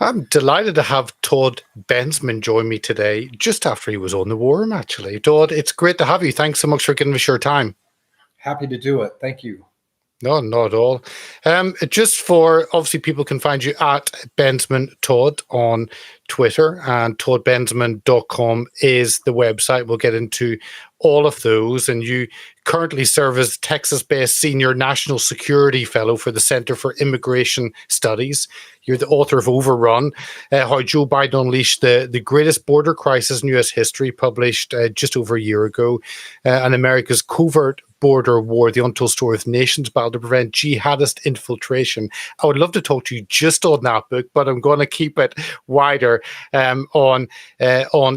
I'm delighted to have Todd Bensman join me today, just after he was on the War Room, actually. Todd, it's great to have you. Thanks so much for giving us your time. Happy to do it. Thank you. No, not at all. Just for, obviously, people can find you at Bensman Todd on Twitter, and toddbensman.com is the website. We'll get into all of those. And you currently serve as Texas-based Senior National Security Fellow for the Center for Immigration Studies. You're the author of Overrun, How Joe Biden Unleashed the Greatest Border Crisis in U.S. History, published just over a year ago, and America's Covert Border War, the Untold Story of Nations Battle to Prevent Jihadist Infiltration. I would love to talk to you just on that book, but I'm going to keep it wider on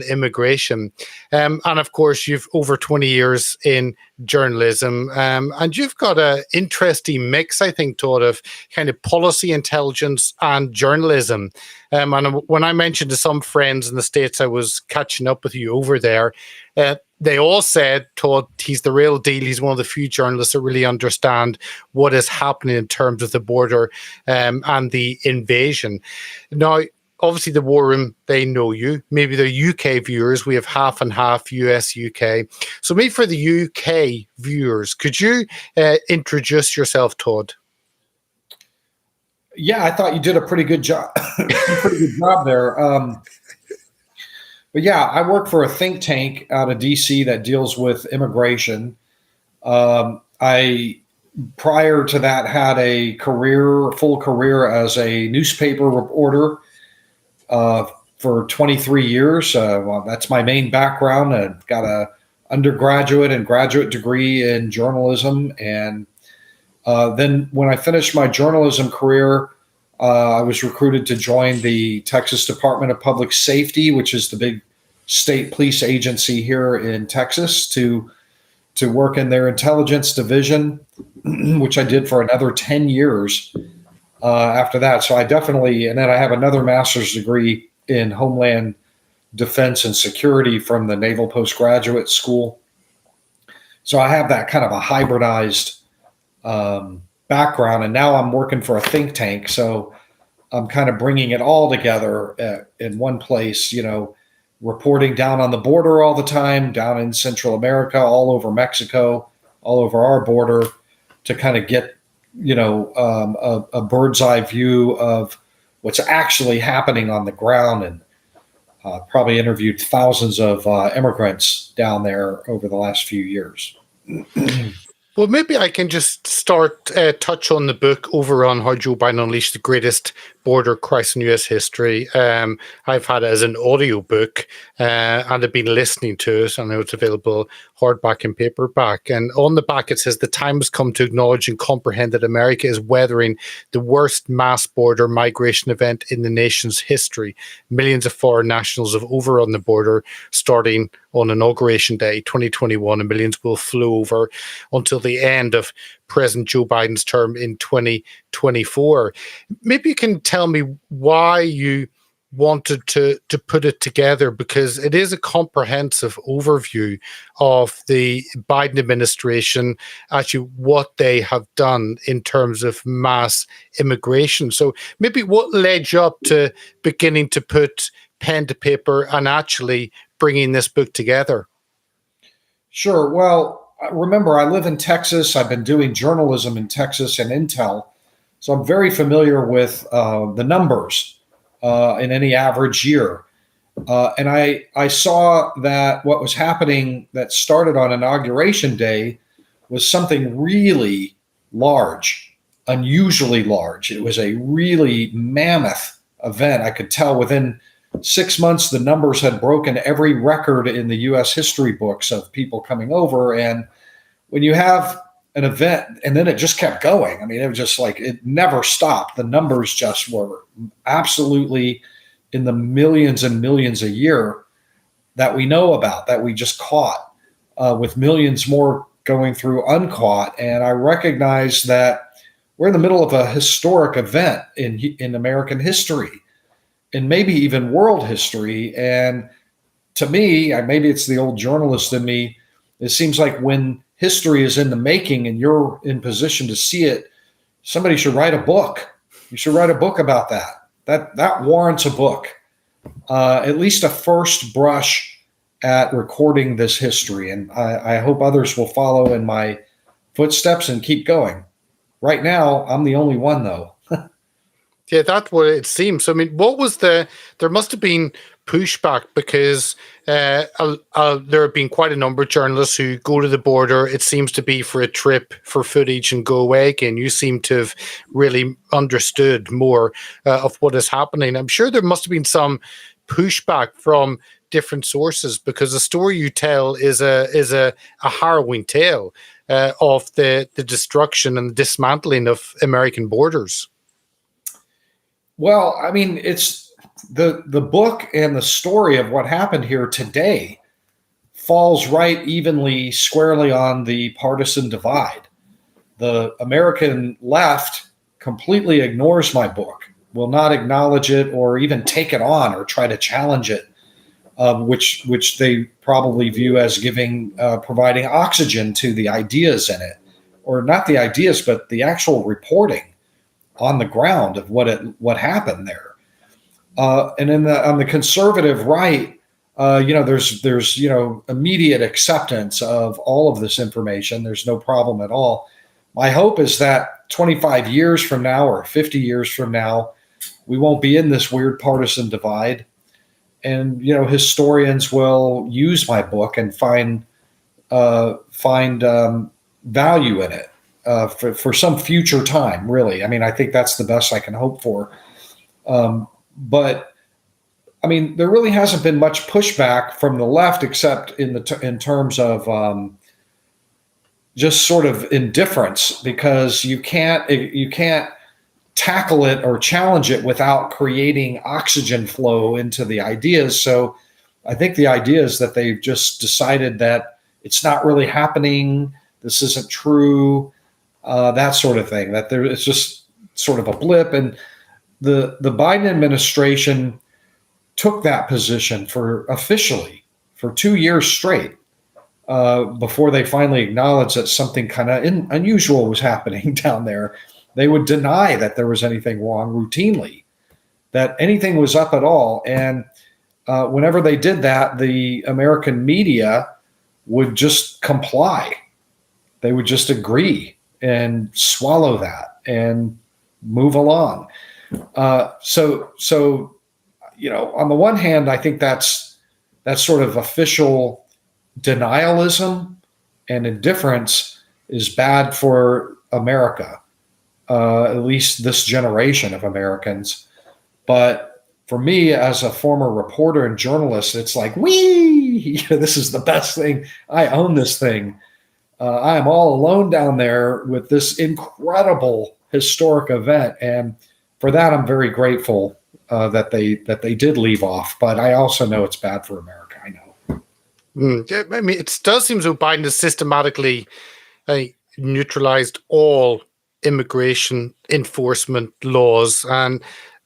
immigration. And of course, you've over 20 years in journalism, and you've got an interesting mix, I think, Todd, of kind of policy intelligence and journalism. And when I mentioned to some friends in the States I was catching up with you over there, they all said, Todd, he's the real deal. He's one of the few journalists that really understand what is happening in terms of the border and the invasion. Now, obviously, the War Room, they know you. Maybe they're UK viewers. We have half and half US, UK. So maybe for the UK viewers, could you introduce yourself, Todd? Yeah, I thought you did a pretty good job. There. But yeah, I work for a think tank out of DC that deals with immigration. I, prior to that, had a full career as a newspaper reporter for 23 years. Well, that's my main background. I've got a undergraduate and graduate degree in journalism. And then when I finished my journalism career, I was recruited to join the Texas Department of Public Safety, which is the big state police agency here in Texas, to work in their intelligence division, which I did for another 10 years after that. So I definitely, and then I have another master's degree in Homeland Defense and Security from the Naval Postgraduate School. So I have that kind of a hybridized background, and now I'm working for a think tank. So I'm kind of bringing it all together in one place, reporting down on the border all the time, down in Central America, all over Mexico, all over our border, to kind of get, a bird's eye view of what's actually happening on the ground. And probably interviewed thousands of immigrants down there over the last few years. Well, maybe I can just touch on the book Overrun, How Joe Biden Unleashed the Greatest Border Crisis in U.S. History. I've had it as an audio book and I've been listening to it. I know it's available hardback and paperback. And on the back, it says, the time has come to acknowledge and comprehend that America is weathering the worst mass border migration event in the nation's history. Millions of foreign nationals have overrun the border starting on Inauguration Day 2021, and millions will flow over until the end of President Joe Biden's term in 2024. Maybe you can tell me why you wanted to put it together, because it is a comprehensive overview of the Biden administration, actually what they have done in terms of mass immigration. So maybe what led you up to beginning to put pen to paper and actually bringing this book together? Sure. Well, remember, I live in Texas. I've been doing journalism in Texas and Intel. So I'm very familiar with the numbers in any average year. And I saw that what was happening that started on Inauguration Day was something really large, unusually large. It was a really mammoth event. I could tell within 6 months, the numbers had broken every record in the U.S. history books of people coming over. And when you have an event, and then it just kept going. I mean, it was just like, it never stopped. The numbers just were absolutely in the millions and millions a year that we know about, that we just caught, with millions more going through uncaught. And I recognize that we're in the middle of a historic event in American history, and maybe even world history. And to me, maybe it's the old journalist in me, it seems like when history is in the making and you're in position to see it, somebody should write a book. You should write a book about that. that warrants a book, at least a first brush at recording this history. And I hope others will follow in my footsteps and keep going. Right now, I'm the only one, though. Yeah, that's what it seems. I mean, there must have been pushback because there have been quite a number of journalists who go to the border. It seems to be for a trip, for footage, and go away again. You seem to have really understood more of what is happening. I'm sure there must have been some pushback from different sources because the story you tell is a harrowing tale of the destruction and dismantling of American borders. Well, I mean, it's the book and the story of what happened here today falls right evenly, squarely on the partisan divide. The American left completely ignores my book, will not acknowledge it or even take it on or try to challenge it, which they probably view as providing oxygen to the ideas in it, or not the ideas, but the actual reporting on the ground of what happened there. And on the conservative right, there's immediate acceptance of all of this information. There's no problem at all. My hope is that 25 years from now or 50 years from now, we won't be in this weird partisan divide. And, historians will use my book and find value in it. For some future time, really. I mean, I think that's the best I can hope for. But I mean, there really hasn't been much pushback from the left, except in terms of just sort of indifference, because you can't tackle it or challenge it without creating oxygen flow into the ideas. So I think the idea is that they've just decided that it's not really happening. This isn't true. That sort of thing, that it's just sort of a blip. And the Biden administration took that position officially for 2 years straight before they finally acknowledged that something kind of unusual was happening down there. They would deny that there was anything wrong routinely, that anything was up at all. And whenever they did that, the American media would just comply. They would just agree and swallow that and move along. So on the one hand, I think that's sort of official denialism and indifference is bad for America, at least this generation of Americans. But for me, as a former reporter and journalist, it's like, this is the best thing. I own this thing. I am all alone down there with this incredible historic event, and for that, I'm very grateful that they did leave off. But I also know it's bad for America. I know. Yeah, I mean, it does seem as though Biden has systematically neutralized all immigration enforcement laws, and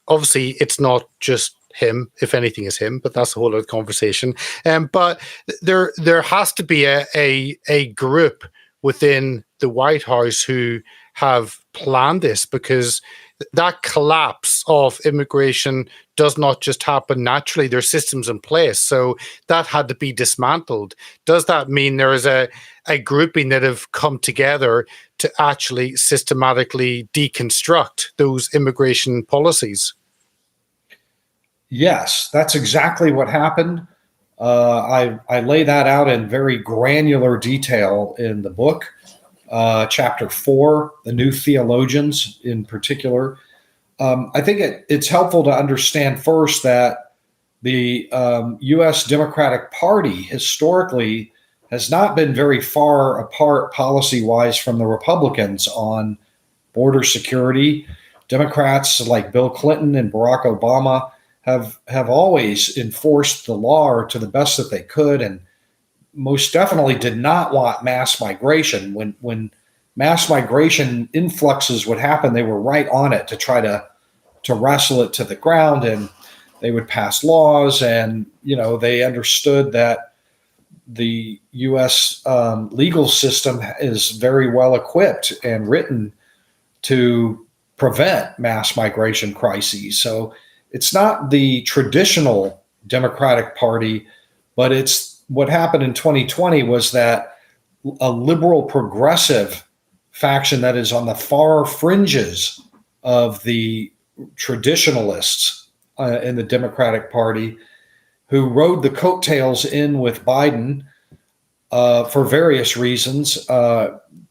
obviously, it's not just him. If anything, is him, but that's a whole other conversation. But there has to be a group within the White House who have planned this, because that collapse of immigration does not just happen naturally. There's systems in place, so that had to be dismantled. Does that mean there is a grouping that have come together to actually systematically deconstruct those immigration policies? Yes, that's exactly what happened. I lay that out in very granular detail in the book, chapter 4, the new theologians in particular. I think it's helpful to understand first that the U.S. Democratic Party historically has not been very far apart policy-wise from the Republicans on border security. Democrats like Bill Clinton and Barack Obama have always enforced the law to the best that they could, and most definitely did not want mass migration. When mass migration influxes would happen, they were right on it to try to wrestle it to the ground, and they would pass laws. And they understood that the U.S. Legal system is very well equipped and written to prevent mass migration crises. So it's not the traditional Democratic Party, but it's what happened in 2020 was that a liberal progressive faction that is on the far fringes of the traditionalists in the Democratic Party, who rode the coattails in with Biden for various reasons,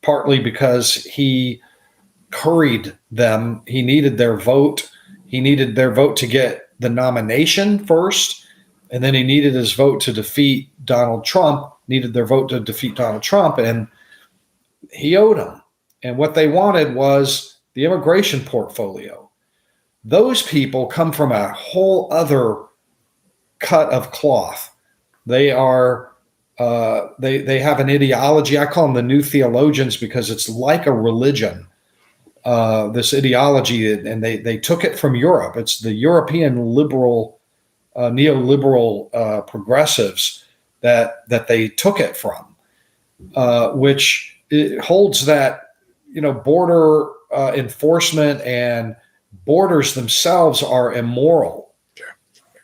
partly because he curried them. He needed their vote. He needed their vote to get the nomination first, and then he needed his vote to defeat Donald Trump, needed their vote to defeat Donald Trump, and he owed them. And what they wanted was the immigration portfolio. Those people come from a whole other cut of cloth. They are they have an ideology. I call them the new theologians because it's like a religion. This ideology, and they took it from Europe. It's the European liberal, neoliberal progressives that they took it from, which it holds that border enforcement and borders themselves are immoral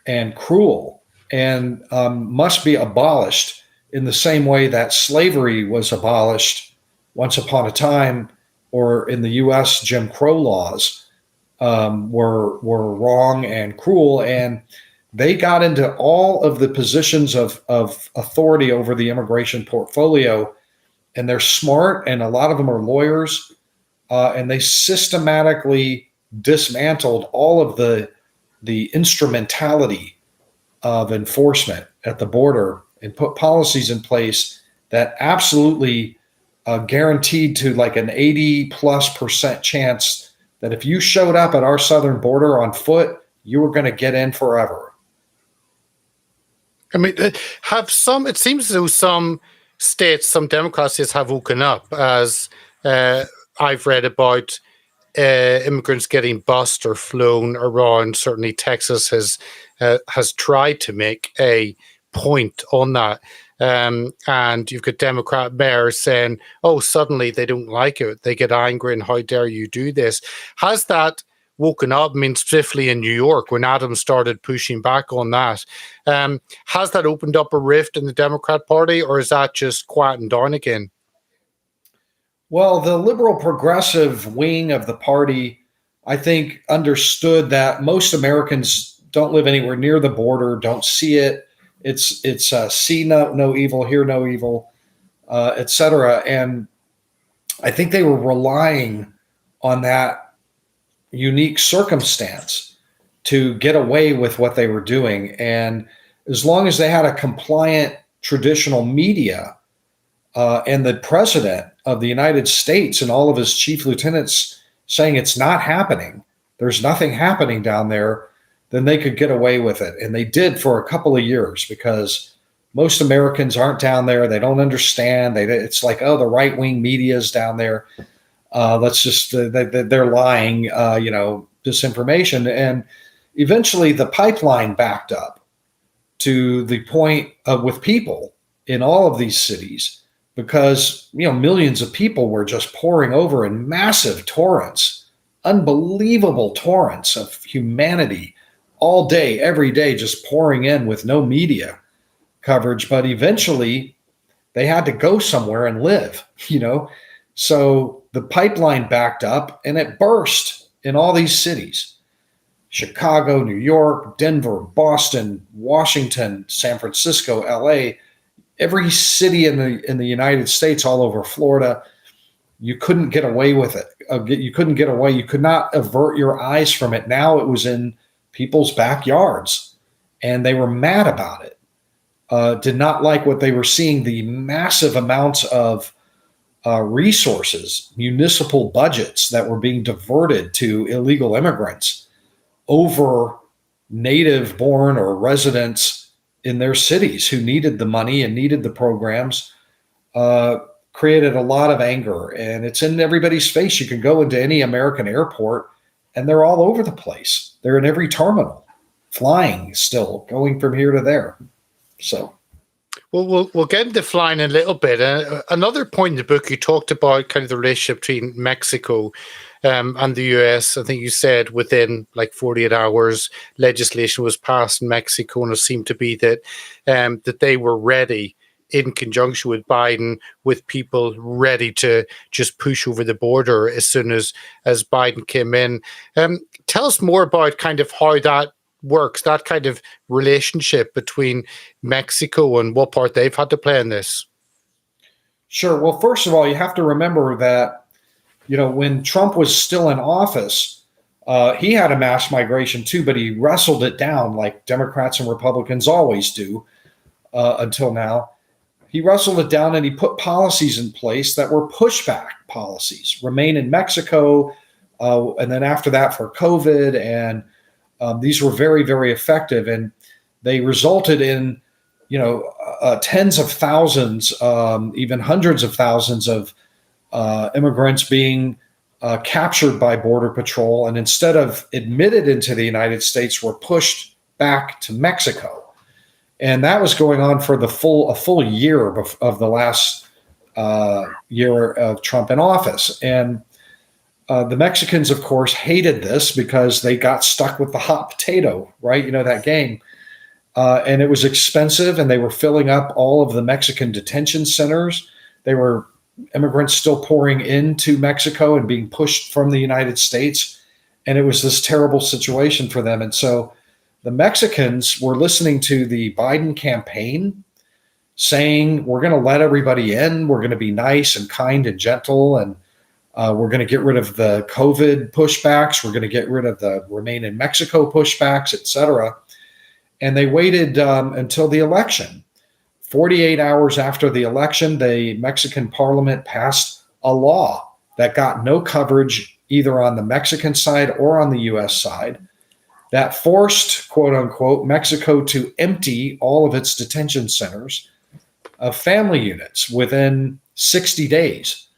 and cruel and must be abolished in the same way that slavery was abolished once upon a time, or in the U.S. Jim Crow laws were wrong and cruel, and they got into all of the positions of authority over the immigration portfolio, and they're smart, and a lot of them are lawyers, and they systematically dismantled all of the instrumentality of enforcement at the border and put policies in place that absolutely guaranteed to like an 80+% chance that if you showed up at our southern border on foot, you were going to get in forever. I mean, it seems as though some states, some Democrat states have woken up, as I've read about immigrants getting bused or flown around. Certainly Texas has tried to make a point on that. And you've got Democrat mayors saying, oh, suddenly they don't like it. They get angry and how dare you do this? Has that woken up? I mean, specifically in New York, when Adams started pushing back on that, has that opened up a rift in the Democrat Party, or is that just quieting down again? Well, the liberal progressive wing of the party, I think, understood that most Americans don't live anywhere near the border, don't see it. It's see no evil, hear no evil, et cetera. And I think they were relying on that unique circumstance to get away with what they were doing. And as long as they had a compliant traditional media and the president of the United States and all of his chief lieutenants saying it's not happening, there's nothing happening down there, then they could get away with it. And they did for a couple of years, because most Americans aren't down there. They don't understand. It's like, oh, the right-wing media is down there. They're lying, disinformation. And eventually the pipeline backed up to the point with people in all of these cities, because, millions of people were just pouring over in massive torrents, unbelievable torrents of humanity, all day, every day, just pouring in with no media coverage. But eventually they had to go somewhere and live, So the pipeline backed up and it burst in all these cities: Chicago, New York, Denver, Boston, Washington, San Francisco, LA, every city in the United States, all over Florida. You couldn't get away with it. You couldn't get away. You could not avert your eyes from it. Now it was in people's backyards, and they were mad about it. Did not like what they were seeing, the massive amounts of resources, municipal budgets that were being diverted to illegal immigrants over native born or residents in their cities who needed the money and needed the programs, created a lot of anger. And it's in everybody's face. You can go into any American airport and they're all over the place. They're in every terminal, flying still, going from here to there. So, well, we'll get into flying in a little bit. Another point in the book, you talked about kind of the relationship between Mexico and the US, I think you said within like 48 hours, legislation was passed in Mexico, and it seemed to be that that they were ready in conjunction with Biden, with people ready to just push over the border as soon as Biden came in. Tell us more about kind of how that works, that kind of relationship between Mexico and what part they've had to play in this. Sure. Well, first of all, you have to remember that, when Trump was still in office, he had a mass migration too, but he wrestled it down like Democrats and Republicans always do until now. He wrestled it down and he put policies in place that were pushback policies, remain in Mexico, and then after that for COVID. And these were very, very effective. And they resulted in, tens of thousands, even hundreds of thousands of immigrants being captured by Border Patrol, and instead of admitted into the United States, were pushed back to Mexico. And that was going on for a full year of the last year of Trump in office. And the Mexicans, of course, hated this because they got stuck with the hot potato, right? That game. And it was expensive, and they were filling up all of the Mexican detention centers. They were immigrants still pouring into Mexico and being pushed from the United States. And it was this terrible situation for them. And so the Mexicans were listening to the Biden campaign saying, we're going to let everybody in. We're going to be nice and kind and gentle. And we're going to get rid of the COVID pushbacks. We're going to get rid of the remain in Mexico pushbacks, et cetera. And they waited until the election. 48 hours after the election, the Mexican parliament passed a law that got no coverage either on the Mexican side or on the U.S. side, that forced, quote unquote, Mexico to empty all of its detention centers of family units within 60 days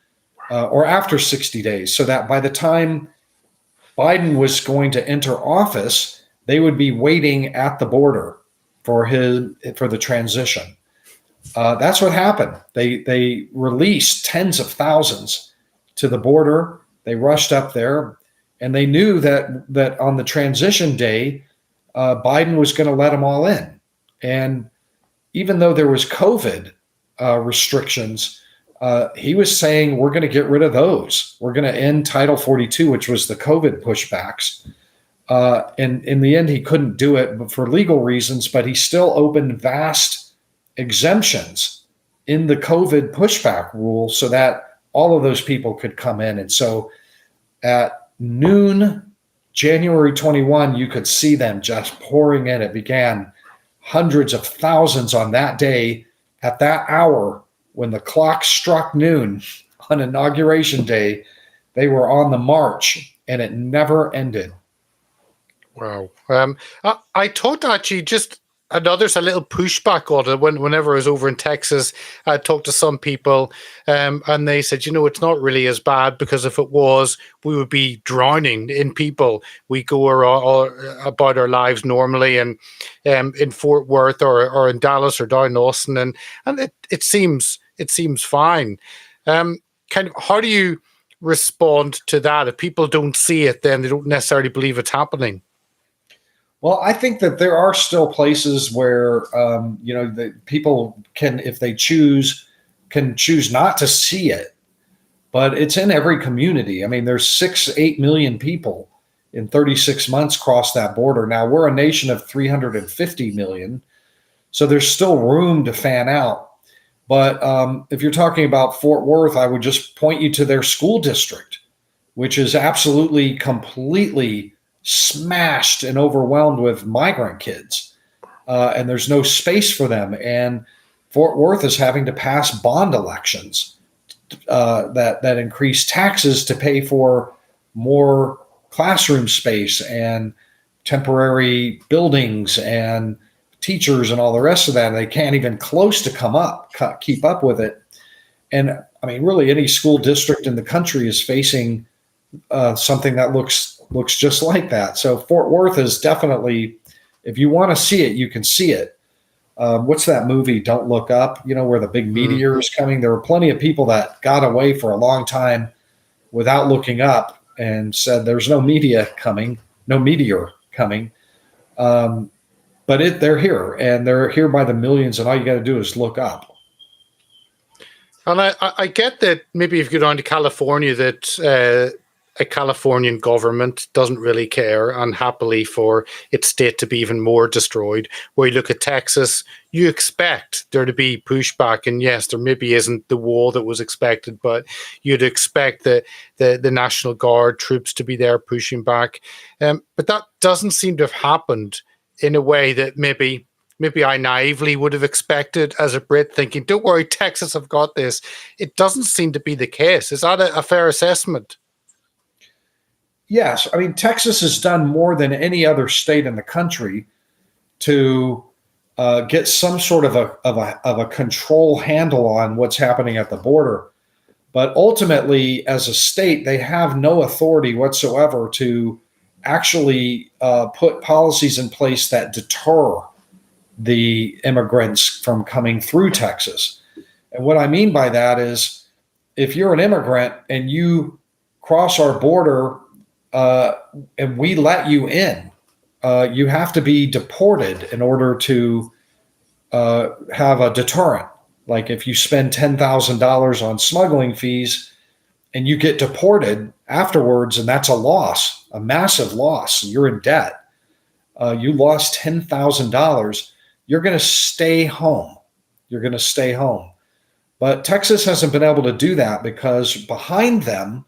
or after 60 days, so that by the time Biden was going to enter office, they would be waiting at the border for the transition. That's what happened. They released tens of thousands to the border. They rushed up there. And they knew that on the transition day, Biden was going to let them all in. And even though there was COVID restrictions, he was saying, we're going to get rid of those. We're going to end Title 42, which was the COVID pushbacks. And in the end, he couldn't do it for legal reasons, but he still opened vast exemptions in the COVID pushback rule so that all of those people could come in. And so at noon, January 21, you could see them just pouring in. It began hundreds of thousands on that day. At that hour, when the clock struck noon on Inauguration Day, they were on the march, and it never ended. Wow. I thought actually just there's a little pushback on it. Whenever I was over in Texas, I talked to some people and they said, it's not really as bad, because if it was, we would be drowning in people. We go about our lives normally, and in Fort Worth or in Dallas or down in Austin, and it seems fine. Kind of, how do you respond to that? If people don't see it, then they don't necessarily believe it's happening. Well, I think that there are still places where, the people can, if they choose not to see it, but it's in every community. I mean, there's 6-8 million people in 36 months crossed that border. Now, we're a nation of 350 million, so there's still room to fan out. But if you're talking about Fort Worth, I would just point you to their school district, which is absolutely, completely smashed and overwhelmed with migrant kids, and there's no space for them. And Fort Worth is having to pass bond elections that increase taxes to pay for more classroom space and temporary buildings and teachers and all the rest of that. And they can't even close to keep up with it. And I mean, really, any school district in the country is facing something that looks just like that. So Fort Worth is definitely, if you want to see it, you can see it. What's that movie, Don't Look Up, where the big meteor is coming? There were plenty of people that got away for a long time without looking up, and said there's no meteor coming. But they're here, and they're here by the millions, and all you got to do is look up. And I get that maybe if you go down to California, that a Californian government doesn't really care, and happily for its state to be even more destroyed. Where you look at Texas, you expect there to be pushback, and yes, there maybe isn't the wall that was expected, but you'd expect the National Guard troops to be there pushing back. But that doesn't seem to have happened in a way that maybe I naively would have expected as a Brit, thinking, don't worry, Texas have got this. It doesn't seem to be the case. Is that a fair assessment? Yes. I mean, Texas has done more than any other state in the country to get some sort of a control handle on what's happening at the border. But ultimately, as a state, they have no authority whatsoever to actually put policies in place that deter the immigrants from coming through Texas. And what I mean by that is, if you're an immigrant and you cross our border and we let you in, you have to be deported in order to have a deterrent. Like if you spend $10,000 on smuggling fees and you get deported afterwards, and that's a loss, a massive loss, you're in debt. You lost $10,000. You're going to stay home. But Texas hasn't been able to do that because behind them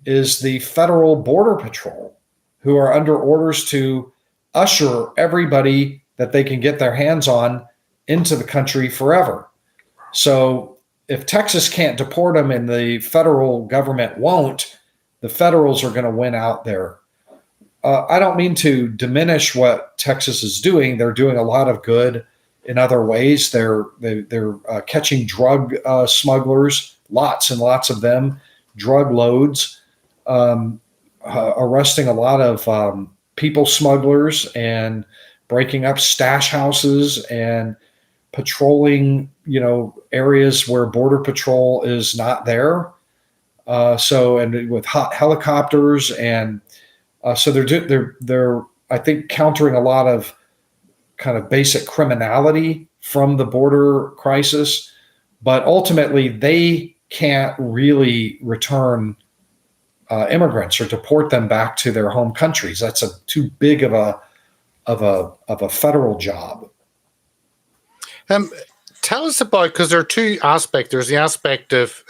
is the Federal Border Patrol, who are under orders to usher everybody that they can get their hands on into the country forever. So if Texas can't deport them and the federal government won't, the federals are going to win out there. I don't mean to diminish what Texas is doing. They're doing a lot of good in other ways. They're catching drug smugglers, lots and lots of them, drug loads, arresting a lot of people smugglers and breaking up stash houses and patrolling, areas where Border Patrol is not there. And with hot helicopters and so they're I think countering a lot of kind of basic criminality from the border crisis, but ultimately they can't really return immigrants or deport them back to their home countries. That's too big of a federal job. Tell us about, because there are two aspects. There's the aspect of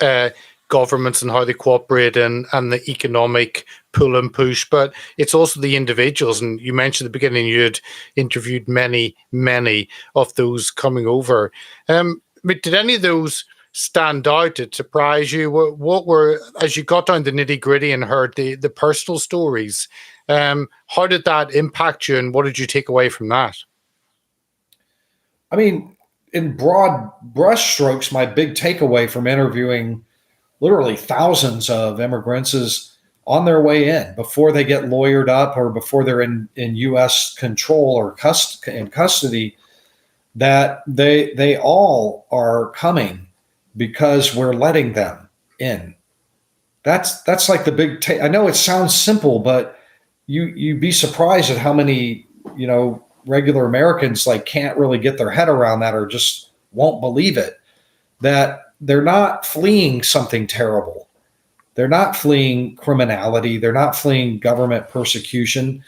governments and how they cooperate and the economic pull and push, but it's also the individuals. And you mentioned at the beginning you had interviewed many of those coming over. But did any of those stand out? Did it surprise you? What were, as you got down the nitty gritty and heard the personal stories, how did that impact you, and what did you take away from that? I mean, in broad brushstrokes, my big takeaway from interviewing literally thousands of immigrants is on their way in, before they get lawyered up or before they're in U.S. control or in custody, that they all are coming because we're letting them in. That's like the big I know it sounds simple, but you'd be surprised at how many, regular Americans can't really get their head around that or just won't believe it, that they're not fleeing something terrible. They're not fleeing criminality. They're not fleeing government persecution.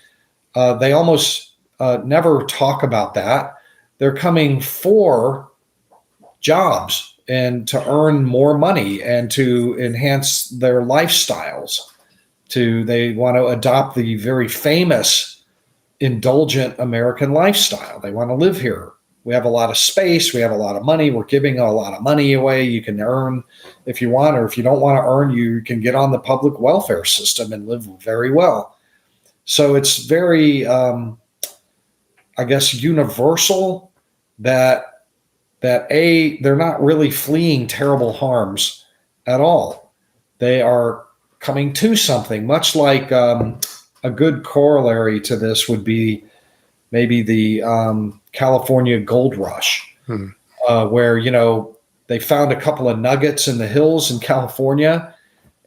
They almost never talk about that. They're coming for jobs and to earn more money and to enhance their lifestyles. They want to adopt the very famous indulgent American lifestyle. They want to live here. We have a lot of space. We have a lot of money. We're giving a lot of money away. You can earn if you want, or if you don't want to earn, you can get on the public welfare system and live very well. So it's very, universal that they're not really fleeing terrible harms at all. They are coming to something, much like a good corollary to this would be maybe the California gold rush, where, they found a couple of nuggets in the hills in California,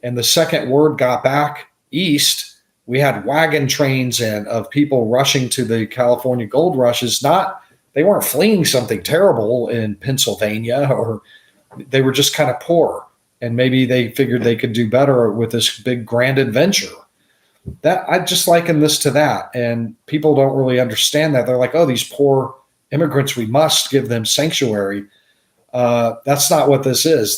and the second word got back, east, we had wagon trains and of people rushing to the California gold rushes. They weren't fleeing something terrible in Pennsylvania, or they were just kind of poor. And maybe they figured they could do better with this big grand adventure. That I just liken this to that. And people don't really understand that. They're like, oh, these poor immigrants, we must give them sanctuary. That's not what this is.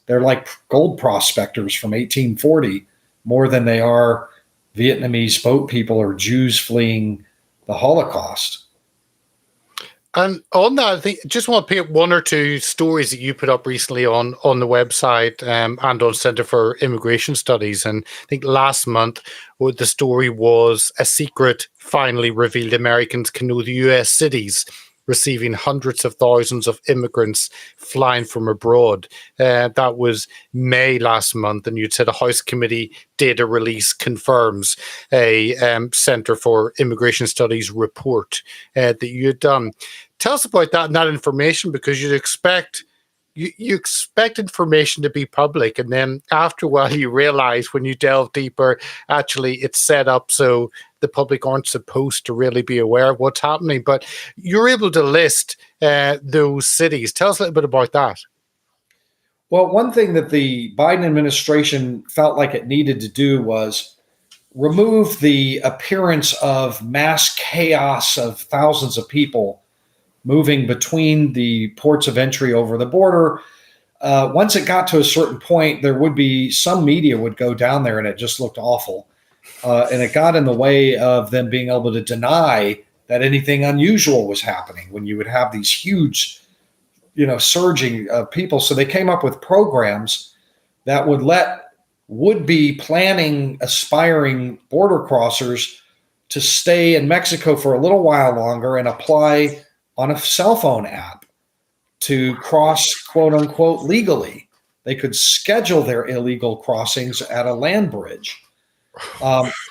They're like gold prospectors from 1840 more than they are Vietnamese boat people or Jews fleeing the Holocaust. And on that, I think just want to pick up one or two stories that you put up recently on the website and on Center for Immigration Studies. And I think last month, what the story was, a secret finally revealed Americans can know the U.S. cities receiving hundreds of thousands of immigrants flying from abroad. That was May last month, and you'd said a House committee data release confirms a Center for Immigration Studies report that you had done. Tell us about that and that information, because you'd expect you expect information to be public, and then after a while you realize when you delve deeper, actually it's set up so the public aren't supposed to really be aware of what's happening. But you're able to list those cities. Tell us a little bit about that. Well, one thing that the Biden administration felt like it needed to do was remove the appearance of mass chaos of thousands of people moving between the ports of entry over the border. Once it got to a certain point, there would be some media would go down there and it just looked awful. And it got in the way of them being able to deny that anything unusual was happening when you would have these huge, surging of people. So they came up with programs that would let would-be planning, aspiring border crossers to stay in Mexico for a little while longer and apply on a cell phone app to cross, quote unquote, legally. They could schedule their illegal crossings at a land bridge,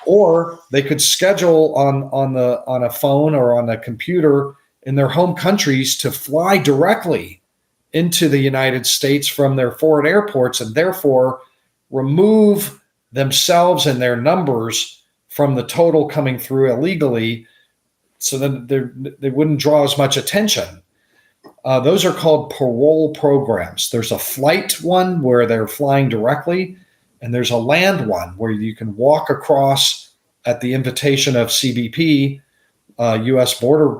or they could schedule on a phone or on a computer in their home countries to fly directly into the United States from their foreign airports, and therefore remove themselves and their numbers from the total coming through illegally, so that they wouldn't draw as much attention. Those are called parole programs. There's a flight one where they're flying directly, and there's a land one where you can walk across at the invitation of CBP, U.S. Border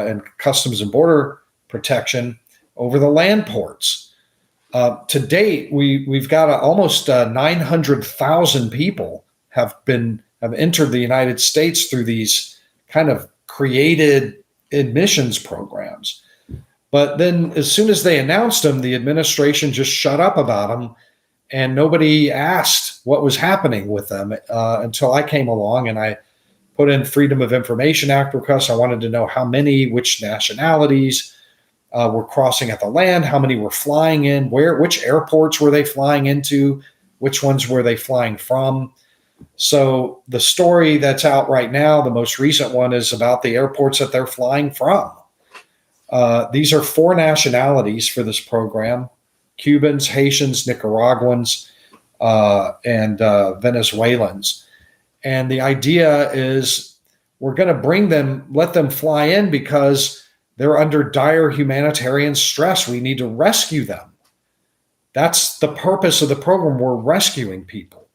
and Customs and Border Protection, over the land ports. To date, we've got almost 900,000 people have entered the United States through these kind of created admissions programs. But then as soon as they announced them, the administration just shut up about them, and nobody asked what was happening with them until I came along and I put in Freedom of Information Act requests. I wanted to know how many, which nationalities were crossing at the land, how many were flying in, which airports were they flying into, which ones were they flying from. So the story that's out right now, the most recent one, is about the airports that they're flying from. These are 4 nationalities for this program: Cubans, Haitians, Nicaraguans, and Venezuelans. And the idea is we're going to let them fly in because they're under dire humanitarian stress. We need to rescue them. That's the purpose of the program. We're rescuing people.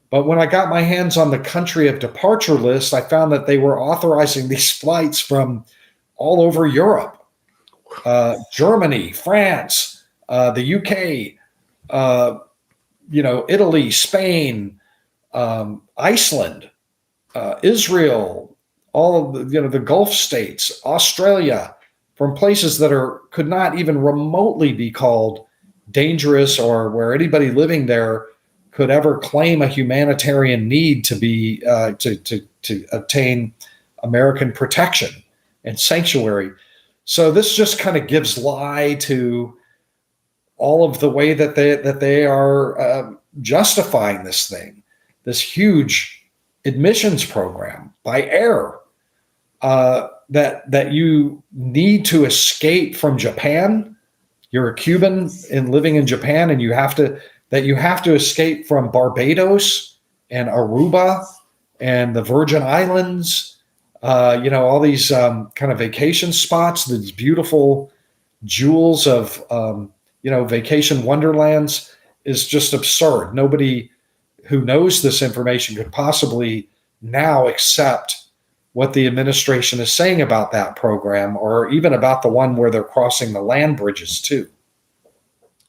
But when I got my hands on the country of departure list, I found that they were authorizing these flights from all over Europe, Germany, France, the UK, Italy, Spain, Iceland, Israel, all of the Gulf states, Australia, from places that could not even remotely be called dangerous or where anybody living there could ever claim a humanitarian need to be to obtain American protection and sanctuary. So this just kind of gives lie to all of the way that they are justifying this thing, this huge admissions program by air, that you need to escape from Japan. You're a Cuban and living in Japan, and you have to escape from Barbados and Aruba and the Virgin Islands, all these kind of vacation spots, these beautiful jewels of, vacation wonderlands, is just absurd. Nobody who knows this information could possibly now accept what the administration is saying about that program, or even about the one where they're crossing the land bridges too.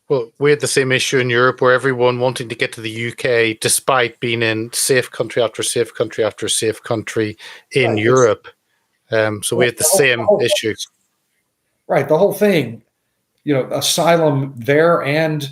Well, we had the same issue in Europe where everyone wanting to get to the UK, despite being in safe country after safe country after safe country in Right. Europe. So we had the same issue. Right. The whole thing, asylum there and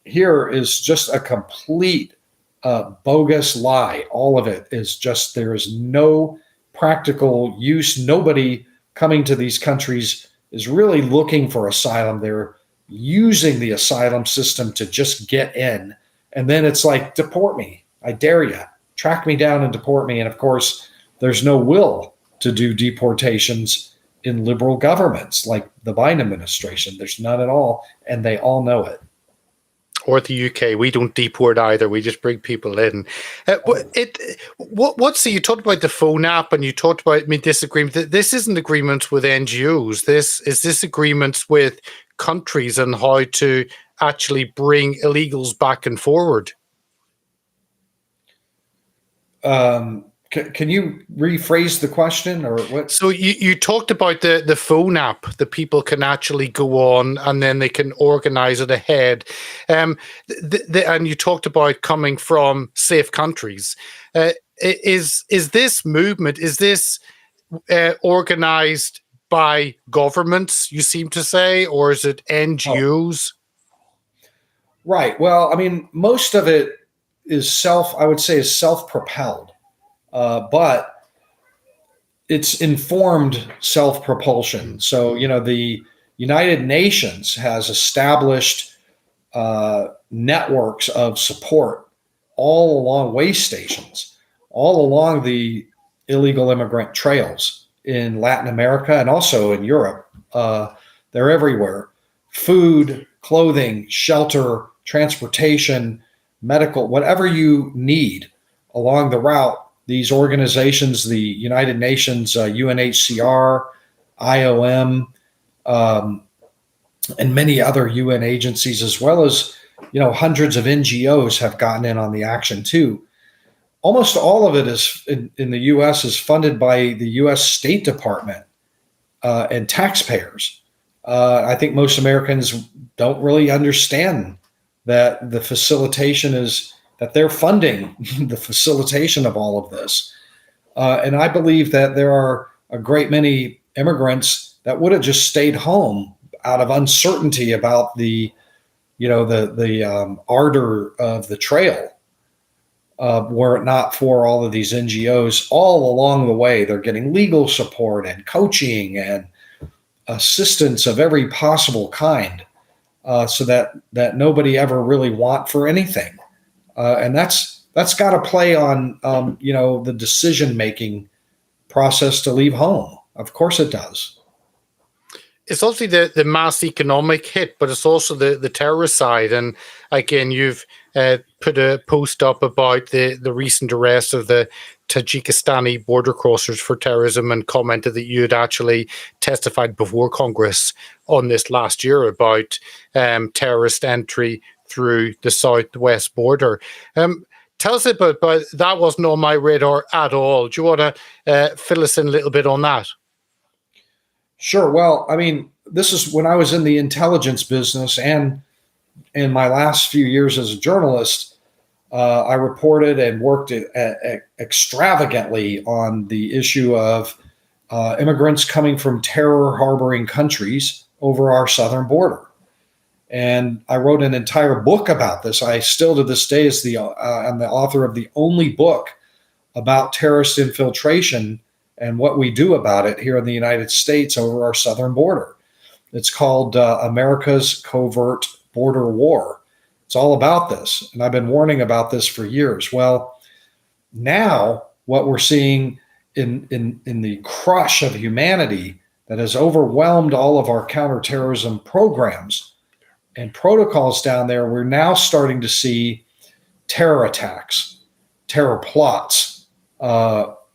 here is just a complete bogus lie. All of it is just, there is no practical use. Nobody coming to these countries is really looking for asylum. They're using the asylum system to just get in. And then it's like, deport me. I dare you. Track me down and deport me. And of course, there's no will to do deportations in liberal governments like the Biden administration. There's none at all. And they all know it. Or the UK, we don't deport either. We just bring people in. So you talked about the phone app, and you talked about disagreement. This isn't agreements with NGOs. This is agreements with countries on how to actually bring illegals back and forward. Can you rephrase the question, or what? So you talked about the phone app that people can actually go on, and then they can organize it ahead. And you talked about coming from safe countries. Is this movement, is this organized by governments, you seem to say, or is it NGOs? Right. Well, most of it is self-propelled. But it's informed self-propulsion. So, the United Nations has established networks of support all along way stations, all along the illegal immigrant trails in Latin America and also in Europe. They're everywhere. Food, clothing, shelter, transportation, medical, whatever you need along the route. These organizations, the United Nations, UNHCR, IOM, and many other UN agencies, as well as, hundreds of NGOs have gotten in on the action too. Almost all of it is in the U.S. is funded by the U.S. State Department and taxpayers. I think most Americans don't really understand that the facilitation is that they're funding the facilitation of all of this. And I believe that there are a great many immigrants that would have just stayed home out of uncertainty about the ardor of the trail, were it not for all of these NGOs all along the way. They're getting legal support and coaching and assistance of every possible kind, so that nobody ever really want for anything. And that's got to play on, the decision-making process to leave home. Of course it does. It's also the mass economic hit, but it's also the terrorist side. And again, you've put a post up about the recent arrest of the Tajikistani border crossers for terrorism, and commented that you had actually testified before Congress on this last year about terrorist entry through the southwest border. Tell us about that. Wasn't on my radar at all. Do you want to fill us in a little bit on that? Sure. Well, this is when I was in the intelligence business, and in my last few years as a journalist, I reported and worked extravagantly on the issue of immigrants coming from terror harboring countries over our southern border. And I wrote an entire book about this. I still to this day I'm the author of the only book about terrorist infiltration and what we do about it here in the United States over our southern border. It's called America's Covert Border War. It's all about this. And I've been warning about this for years. Well, now what we're seeing in the crush of humanity that has overwhelmed all of our counterterrorism programs and protocols down there, we're now starting to see terror attacks. terror plots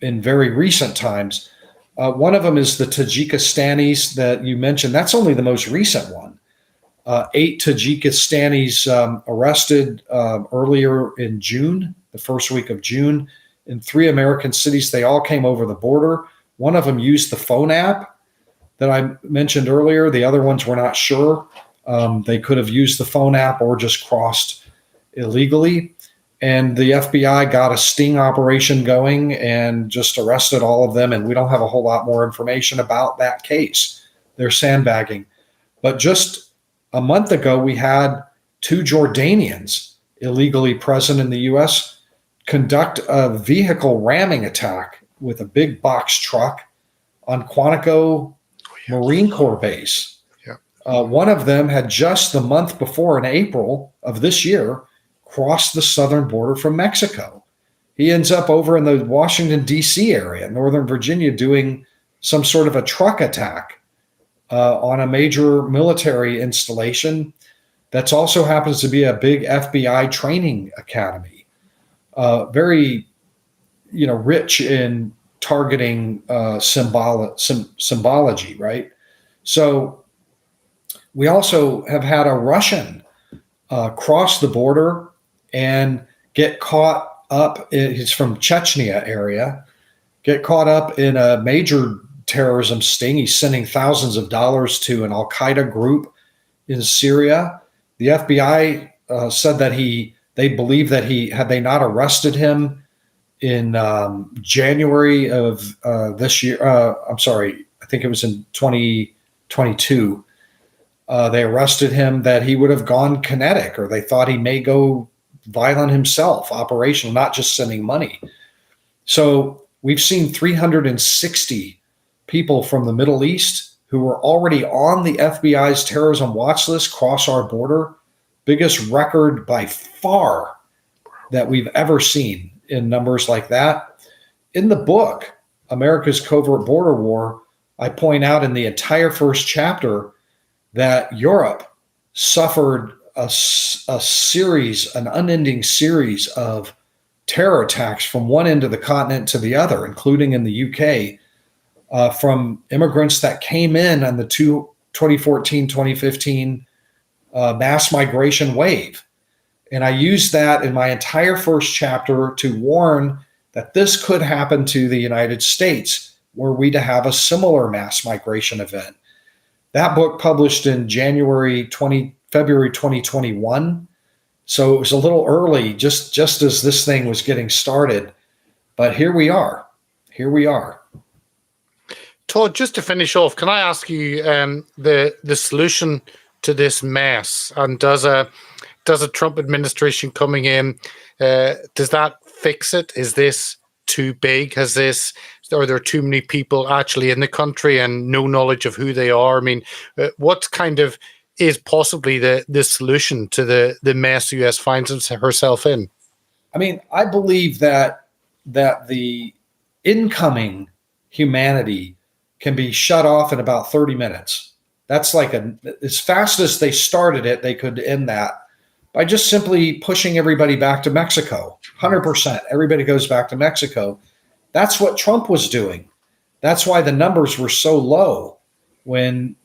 in very recent times. One of them is the Tajikistanis that you mentioned. That's only the most recent one. 8 Tajikistanis arrested earlier in June, the first week of June, in 3 American cities. They all came over the border. One of them used the phone app that I mentioned earlier. The other ones were not sure. They could have used the phone app or just crossed illegally. And the FBI got a sting operation going and just arrested all of them. And we don't have a whole lot more information about that case. They're sandbagging. But just a month ago, we had 2 Jordanians illegally present in the U.S. conduct a vehicle ramming attack with a big box truck on Quantico Marine Corps base. One of them had just the month before, in April of this year, crossed the southern border from Mexico. He ends up over in the Washington, D.C. area, Northern Virginia, doing some sort of a truck attack on a major military installation that also happens to be a big FBI training academy. Very, rich in targeting symbology, right? So we also have had a Russian cross the border and get caught up. He's from Chechnya area, get caught up in a major terrorism sting. He's sending thousands of dollars to an Al-Qaeda group in Syria. The FBI said that they believe that had they not arrested him in January of this year, I'm sorry, I think it was in 2022, they arrested him, that he would have gone kinetic, or they thought he may go violent himself, operational, not just sending money. So we've seen 360 people from the Middle East who were already on the FBI's terrorism watch list cross our border. Biggest record by far that we've ever seen in numbers like that. In the book, America's Covert Border War, I point out in the entire first chapter that Europe suffered an unending series of terror attacks from one end of the continent to the other, including in the UK, from immigrants that came in on the 2014-2015 mass migration wave. And I used that in my entire first chapter to warn that this could happen to the United States, were we to have a similar mass migration event. That book published in February 2021. So it was a little early, just as this thing was getting started. But here we are. Todd, just to finish off, can I ask you the solution to this mess? And does a Trump administration coming in, does that fix it? Is this too big? Are there too many people actually in the country and no knowledge of who they are? I mean, what kind of is possibly the solution to the mess the U.S. finds herself in? I mean, I believe that the incoming humanity can be shut off in about 30 minutes. That's like as fast as they started it, they could end that by just simply pushing everybody back to Mexico. 100%. Everybody goes back to Mexico. That's what Trump was doing. That's why the numbers were so low when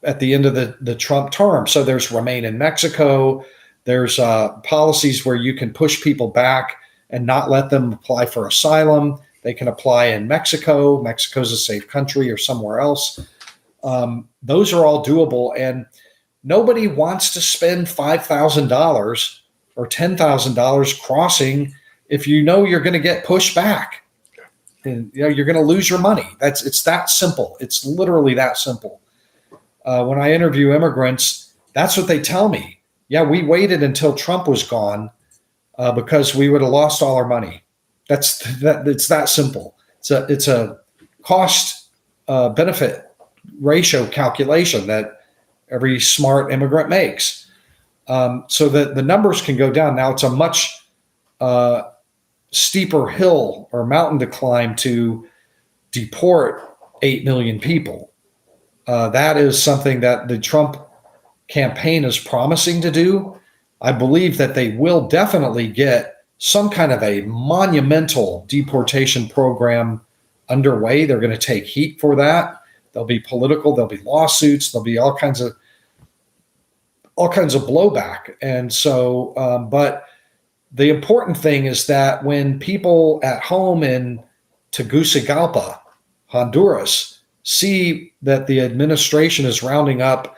at the end of the Trump term. So there's Remain in Mexico. There's policies where you can push people back and not let them apply for asylum. They can apply in Mexico. Mexico's a safe country, or somewhere else. Those are all doable. And nobody wants to spend $5,000 or $10,000 crossing if you know you're going to get pushed back. And you're going to lose your money. It's that simple. It's literally that simple. When I interview immigrants, that's what they tell me. Yeah, we waited until Trump was gone because we would have lost all our money. It's that simple. It's a cost benefit ratio calculation that every smart immigrant makes, so that the numbers can go down. Now it's a much steeper hill or mountain to climb to deport 8 million people. That is something that the Trump campaign is promising to do. I believe that they will definitely get some kind of a monumental deportation program underway. They're going to take heat for that. There'll be political, there'll be lawsuits, there'll be all kinds of blowback. And so, but the important thing is that when people at home in Tegucigalpa, Honduras, see that the administration is rounding up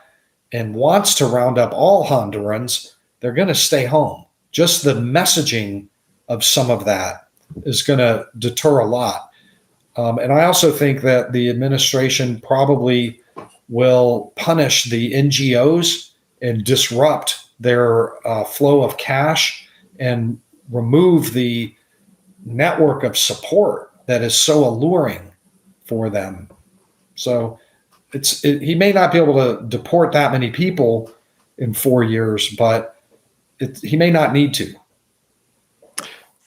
and wants to round up all Hondurans, they're going to stay home. Just the messaging of some of that is going to deter a lot. And I also think that the administration probably will punish the NGOs and disrupt their flow of cash and remove the network of support that is so alluring for them. So he may not be able to deport that many people in 4 years, but he may not need to.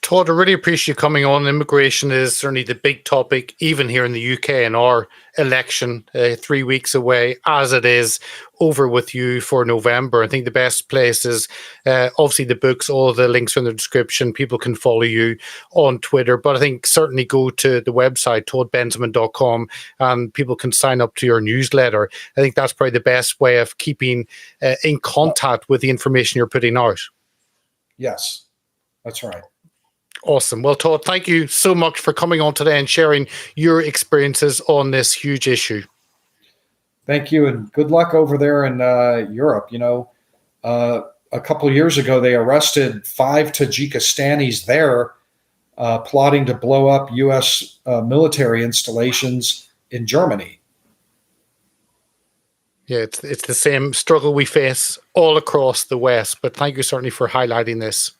Todd, I really appreciate you coming on. Immigration is certainly the big topic, even here in the UK, in our election 3 weeks away, as it is over with you for November. I think the best place is obviously the books, all the links are in the description. People can follow you on Twitter, but I think certainly go to the website, toddbensman.com, and people can sign up to your newsletter. I think that's probably the best way of keeping in contact with the information you're putting out. Yes, that's right. Awesome. Well, Todd, thank you so much for coming on today and sharing your experiences on this huge issue. Thank you, and good luck over there in Europe. You know, a couple of years ago, they arrested 5 Tajikistanis there plotting to blow up U.S. Military installations in Germany. Yeah, it's the same struggle we face all across the West, but thank you certainly for highlighting this.